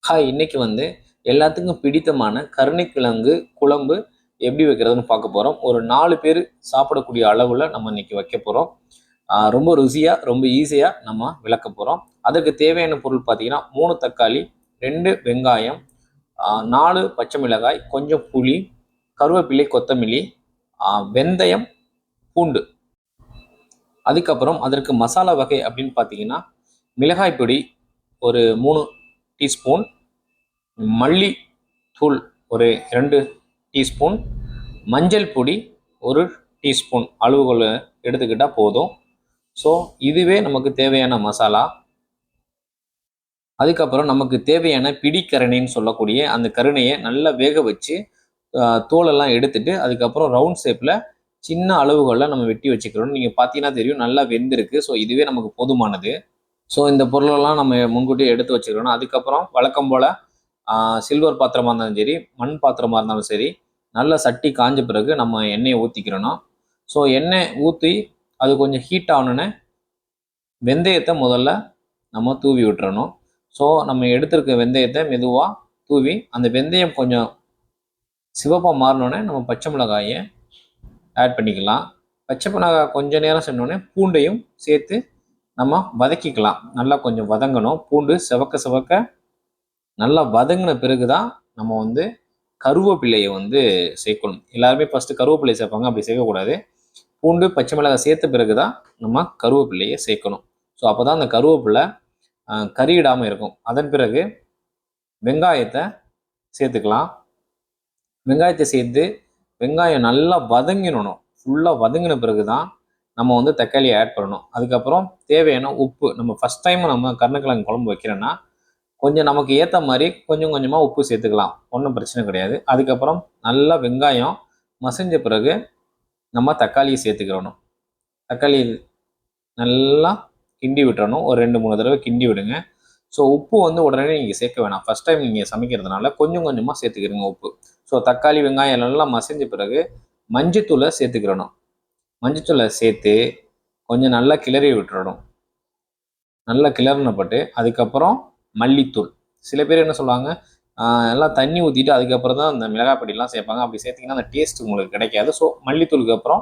Hi, இன்னைக்கு எல்லாத்துக்கும் பிடித்தமான கருணைக்கிழங்கு குழம்பு எப்படி வைக்கிறதுன்னு பார்க்க போகிறோம். ஒரு 4 பேர் சாப்பிடக்கூடிய அளவில் நம்ம இன்னைக்கு வைக்க போகிறோம். ரொம்ப ருசியாக ரொம்ப ஈஸியாக நம்ம விளக்க போகிறோம். அதற்கு தேவையான பொருள் பார்த்தீங்கன்னா 3 தக்காளி, 2 வெங்காயம், 4 பச்சை மிளகாய், கொஞ்சம் புளி, கருவேப்பிலை, கொத்தமல்லி, வெந்தயம், பூண்டு. அதுக்கப்புறம் அதற்கு மசாலா வகை அப்படின்னு பார்த்தீங்கன்னா மிளகாய் பொடி ஒரு 3 டீஸ்பூன், மல்லி தூள் ஒரு 2 டீஸ்பூன், மஞ்சள் பொடி 1 டீஸ்பூன் அளவுகள் எடுத்துக்கிட்டால் போதும். ஸோ இதுவே நமக்கு தேவையான மசாலா. அதுக்கப்புறம் நமக்கு தேவையான பிடிக்கரணைன்னு சொல்லக்கூடிய அந்த கருணையை நல்லா வேக வச்சு தோலெல்லாம் எடுத்துட்டு அதுக்கப்புறம் ரவுண்ட் ஷேப்பில் சின்ன அளவுகளில் நம்ம வெட்டி வச்சுக்கிறோம். நீங்கள் பார்த்தீங்கன்னா தெரியும், நல்லா வெந்திருக்கு. ஸோ இதுவே நமக்கு போதுமானது. ஸோ இந்த பொருளெல்லாம் நம்ம முன்கூட்டியே எடுத்து வச்சுக்கிறோம். அதுக்கப்புறம் வழக்கம் போல் சில்வர் பாத்திரமாக இருந்தாலும் சரி, மண் பாத்திரமாக இருந்தாலும் சரி, நல்ல சட்டி காஞ்ச பிறகு நம்ம எண்ணெயை ஊற்றிக்கிறணும். ஸோ எண்ணெய் ஊற்றி அது கொஞ்சம் ஹீட் ஆகணுன்னு வெந்தயத்தை முதல்ல நம்ம தூவி விட்டுறணும். ஸோ நம்ம எடுத்துருக்க வெந்தயத்தை மெதுவாக தூவி அந்த வெந்தயம் கொஞ்சம் சிவப்பாக மாறினோடனே நம்ம பச்சை மிளகாயை ஆட் பண்ணிக்கலாம். பச்சை மிளகாய் கொஞ்சம் நேரம் சென்னோடனே பூண்டையும் சேர்த்து நம்ம வதக்கிக்கலாம். நல்லா கொஞ்சம் வதங்கணும். பூண்டு செவக்க நல்லா வதங்கின பிறகு தான் நம்ம கருவேப்பிலையை சேர்க்கணும். எல்லாருமே ஃபஸ்ட்டு கருவேப்பிலை சேர்ப்பாங்க, அப்படி சேர்க்கக்கூடாது. பூண்டு பச்சை மிளகாய் சேர்த்த பிறகு தான் நம்ம கருவேப்பிலையை சேர்க்கணும். ஸோ அப்போ தான் அந்த கருவேப்பிலை கறியிடாமல் இருக்கும். அதன் பிறகு வெங்காயத்தை சேர்த்துக்கலாம். வெங்காயத்தை சேர்த்து வெங்காயம் நல்லா வதங்கிடணும். ஃபுல்லாக வதங்கின பிறகு தான் நம்ம தக்காளியை ஆட் பண்ணணும். அதுக்கப்புறம் தேவையான உப்பு. நம்ம ஃபஸ்ட் டைம் நம்ம கருணக்கிழங்கு குழம்பு வைக்கிறோன்னா கொஞ்சம் நமக்கு ஏற்ற மாதிரி கொஞ்சம் கொஞ்சமாக உப்பு சேர்த்துக்கலாம், ஒன்றும் பிரச்சனை கிடையாது. அதுக்கப்புறம் நல்லா வெங்காயம் மசிஞ்ச பிறகு நம்ம தக்காளியை சேர்த்துக்கிறணும். தக்காளி நல்லா கிண்டி விட்டுறணும். ஒரு 2-3 தடவை கிண்டி விடுங்க. ஸோ உப்பு உடனே நீங்கள் சேர்க்க வேணாம். ஃபஸ்ட் டைம் நீங்கள் சமைக்கிறதுனால கொஞ்சம் கொஞ்சமாக சேர்த்துக்கிறீங்க உப்பு. ஸோ தக்காளி வெங்காயம் நல்லா மசிஞ்ச பிறகு மஞ்சத்தூளை சேர்த்துக்கிறணும். மஞ்சத்தூளை சேர்த்து கொஞ்சம் நல்லா கிளறி விட்டுறணும். நல்லா கிளறினப்பட்டு அதுக்கப்புறம் மல்லித்தூள். சில பேர் என்ன சொல்லுவாங்க, எல்லாம் தண்ணி ஊற்றிட்டு அதுக்கப்புறம் தான் அந்த மிளகாய் பொடியெலாம் சேர்ப்பாங்க. அப்படி சேர்த்திங்கன்னா அந்த டேஸ்ட் உங்களுக்கு கிடைக்காது. ஸோ மல்லித்தூளுக்கு அப்புறம்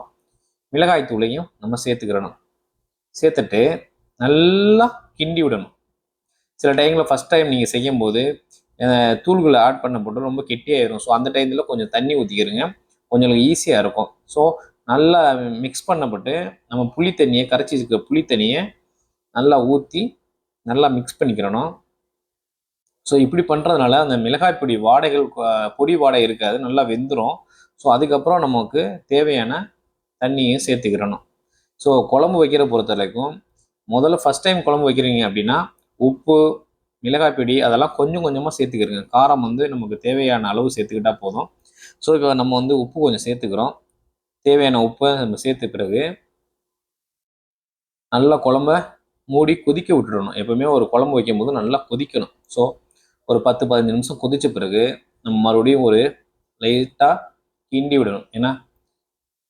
மிளகாய் தூளையும் நம்ம சேர்த்துக்கிறணும். சேர்த்துட்டு நல்லா கிண்டி விடணும். சில டைமில் ஃபஸ்ட் டைம் நீங்கள் செய்யும்போது தூள்களை ஆட் பண்ண போட்டு ரொம்ப கெட்டியாயிடும். ஸோ அந்த டைமில் கொஞ்சம் தண்ணி ஊற்றிக்கிறங்க, கொஞ்சம் ஈஸியாக இருக்கும். ஸோ நல்லா மிக்ஸ் பண்ணப்பட்டு நம்ம புளி தண்ணியை கரைச்சி வச்சுருக்க புளி தண்ணியை நல்லா ஊற்றி நல்லா மிக்ஸ் பண்ணிக்கிறணும். ஸோ இப்படி பண்ணுறதுனால அந்த மிளகாய் பொடி பொடி வாடகை இருக்காது, நல்லா வெந்துடும். ஸோ அதுக்கப்புறம் நமக்கு தேவையான தண்ணியை சேர்த்துக்கிறணும். ஸோ குழம்பு வைக்கிற பொறுத்த வரைக்கும் முதல்ல ஃபஸ்ட் டைம் குழம்பு வைக்கிறீங்க அப்படின்னா உப்பு மிளகாய் பொடி அதெல்லாம் கொஞ்சம் கொஞ்சமாக சேர்த்துக்கிறங்க. காரம் நமக்கு தேவையான அளவு சேர்த்துக்கிட்டால் போதும். ஸோ இப்போ நம்ம உப்பு கொஞ்சம் சேர்த்துக்கிறோம். தேவையான உப்பை நம்ம சேர்த்த பிறகு நல்லா குழம்ப மூடி கொதிக்க விட்டுடணும். எப்பவுமே ஒரு குழம்பு வைக்கும் போது நல்லா கொதிக்கணும். ஸோ ஒரு 10-15 நிமிஷம் கொதித்த பிறகு நம்ம மறுபடியும் ஒரு லைட்டாக கிண்டி விடணும். ஏன்னா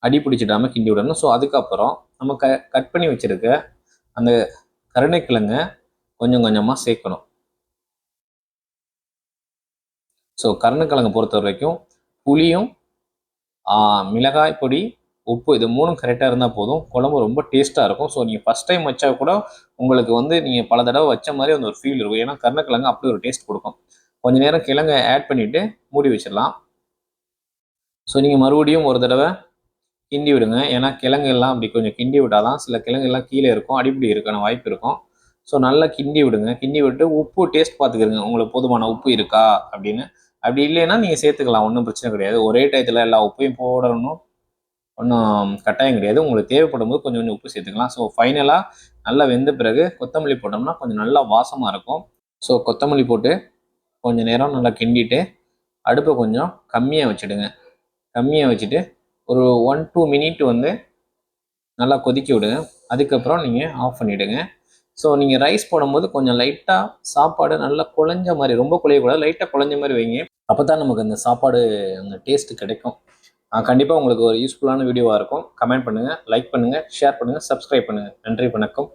அடி பிடிச்சிடாமல் கிண்டி விடணும். ஸோ அதுக்கப்புறம் நம்ம கட் பண்ணி வச்சுருக்க அந்த கருணைக்கிழங்கை கொஞ்சம் கொஞ்சமாக சேர்க்கணும். ஸோ கருணைக்கிழங்கை பொறுத்த வரைக்கும் புளியும் மிளகாய் பொடி உப்பு இது 3ம் கரெக்டாக இருந்தால் போதும். குழம்பு ரொம்ப டேஸ்ட்டாக இருக்கும். ஸோ நீங்கள் ஃபஸ்ட் டைம் வச்சா கூட உங்களுக்கு நீங்கள் பல தடவை வச்ச மாதிரி ஒரு ஃபீல் இருக்கும். ஏன்னா கருணைக்கிழங்கு அப்படி ஒரு டேஸ்ட் கொடுக்கும். கொஞ்சம் நேரம் கிழங்கை ஆட் பண்ணிவிட்டு மூடி வச்சிடலாம். ஸோ நீங்கள் மறுபடியும் ஒரு தடவை கிண்டி விடுங்க. ஏன்னா கிழங்கு எல்லாம் அப்படி கொஞ்சம் கிண்டி விட்டால் தான், சில கிழங்கு எல்லாம் கீழே இருக்கும், அடிப்படி இருக்கான வாய்ப்பு இருக்கும். ஸோ நல்லா கிண்டி விடுங்க. கிண்டி விட்டு உப்பு டேஸ்ட் பார்த்துக்கிறங்க, உங்களுக்கு போதுமான உப்பு இருக்கா அப்படின்னு. அப்படி இல்லைன்னா நீங்கள் சேர்த்துக்கலாம், ஒன்றும் பிரச்சனை கிடையாது. ஒரே டயத்தில் எல்லா உப்பையும் போடணும் ஒன்றும் கட்டாயம் கிடையாது. உங்களுக்கு தேவைப்படும் போது கொஞ்சம் கொஞ்சம் உப்பு சேர்த்துக்கலாம். ஸோ ஃபைனலாக நல்லா வெந்த பிறகு கொத்தமல்லி போட்டோம்னா கொஞ்சம் நல்லா வாசமாக இருக்கும். ஸோ கொத்தமல்லி போட்டு கொஞ்சம் நேரம் நல்லா கிண்டிட்டு அடுப்பை கொஞ்சம் கம்மியாக வச்சுடுங்க. கம்மியாக வச்சுட்டு ஒரு 1-2 மினிட் நல்லா கொதிக்க விடுங்க. அதுக்கப்புறம் நீங்கள் ஆஃப் பண்ணிவிடுங்க. ஸோ நீங்கள் ரைஸ் போடும்போது கொஞ்சம் லைட்டாக சாப்பாடு நல்லா குழஞ்ச மாதிரி, ரொம்ப குழையக்கூடாது, லைட்டாக குழஞ்ச மாதிரி வைங்க. அப்போ தான் நமக்கு அந்த சாப்பாடு அந்த டேஸ்ட்டு கிடைக்கும். கண்டிப்பாக உங்களுக்கு ஒரு யூஸ்ஃபுல்லான வீடியோவாக இருக்கும். கமெண்ட் பண்ணுங்கள், லைக் பண்ணுங்கள், ஷேர் பண்ணுங்கள், சப்ஸ்கிரைப் பண்ணுங்கள். நன்றி, வணக்கம்.